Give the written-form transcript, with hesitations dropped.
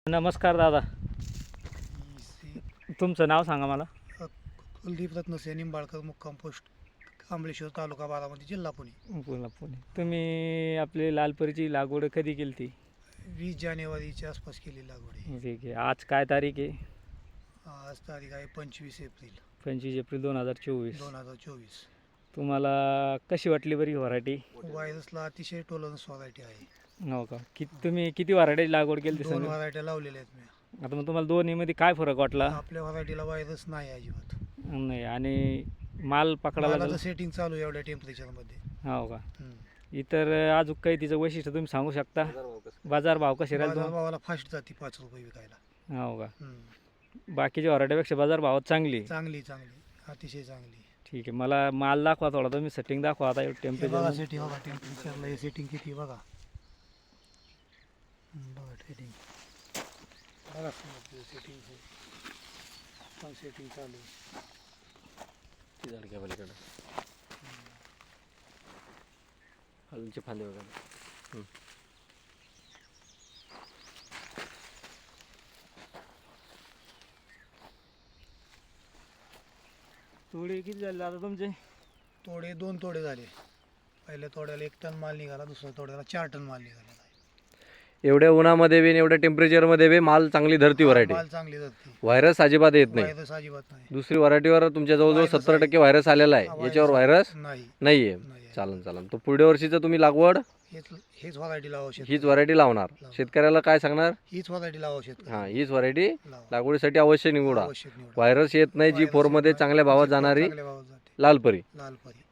नमस्कार दादा, सी तुमचं नाव सांगा मला. कुलदीप रत्नसे निंबाळकर, मुक्काम पोस्ट कांबळेश्वर, तालुका बारामती, जिल्हा पुणे. पुणे. तुम्ही आपली लालपरीची लागवड कधी केली ती? 20 जानेवारीच्या आसपास केली लागवड आहे. ठीक आहे. आज काय तारीख आहे? आज तारीख आहे 25 एप्रिल 25 एप्रिल 2024. 2024. तुम्हाला कशी वाटली बरी व्हरायटी? व्हायरसला अतिशय टॉलरन्स व्हरायटी आहे. हो का? तुम्ही किती व्हरायटी लागवड केली ती 2 सांगा. व्हरायट्या लावलेल्या आहेत मी. आता मग तुम्हाला दोन्हीमध्ये काय फरक वाटला? आपल्या व्हरायटीला व्हायरस नाही अजिबात. नाही, आणि माल पकडायला मालाचं सेटिंग चालू आहे एवढ्या टेम्परेचरमध्ये. हो का? इतर अजून काही तिचं वैशिष्ट्य तुम्ही सांगू शकता? बाजार भाव कसे राहील? भावाला फास्ट जाते 5 रुपये विकायला. हो का? हम्म. बाकीच्या व्हरायटीपेक्षा बाजार भावात चांगली. चांगली अतिशय चांगली. ठीक आहे. मला माल दाखवा थोडा, तुम्ही सेटिंग दाखवा आता हे बघा टेम्परेचर. सेटिंग, बघा टेम्परेचरला हे सेटिंग किती बघा. बघा सेटिंग, बघा सेटिंग पण सेटिंग चालू आहे. हलूचे फांदे वगैरे. तोडे किती झाले आता तुमचे? तोडे 2 तोडे झाले. पहिल्या तोड्याला 1 टन माल निघाला, दुसऱ्या तोड्याला 4 टन माल निघाला. एवढ्या उन्हामध्ये बी एवढ्या टेम्परेचरमध्ये बी माल चांगली धरती व्हरायटी. माल चांगली जाते. व्हायरस अजिबात येत नाही. व्हायरस अजिबात नाही. दुसरी व्हरायटीवर तुमच्या जवळजवळ व्हायरस 70% व्हायरस आलेला आहे, व्हायरस याच्यावर व्हायरस नाही. नाहीये. नाही. चालन. तो पुढच्या वर्षीचं तुम्ही लागवड हेच व्हरायटी लावा शेतकरी. हीच व्हरायटी लावणार. शेतकऱ्याला काय सांगणार? हीच व्हरायटी लावा शेतकरी. हां, हीच व्हरायटी लावा. लागवडीसाठी अवश्य निवडा. आवश्यक निवडा. व्हायरस येत नाही, जी व्हायरस फोरमध्ये येत नाही. चांगल्या भावात जाणारी चांगल्या भावात जाते. लालपरी. लालपरी.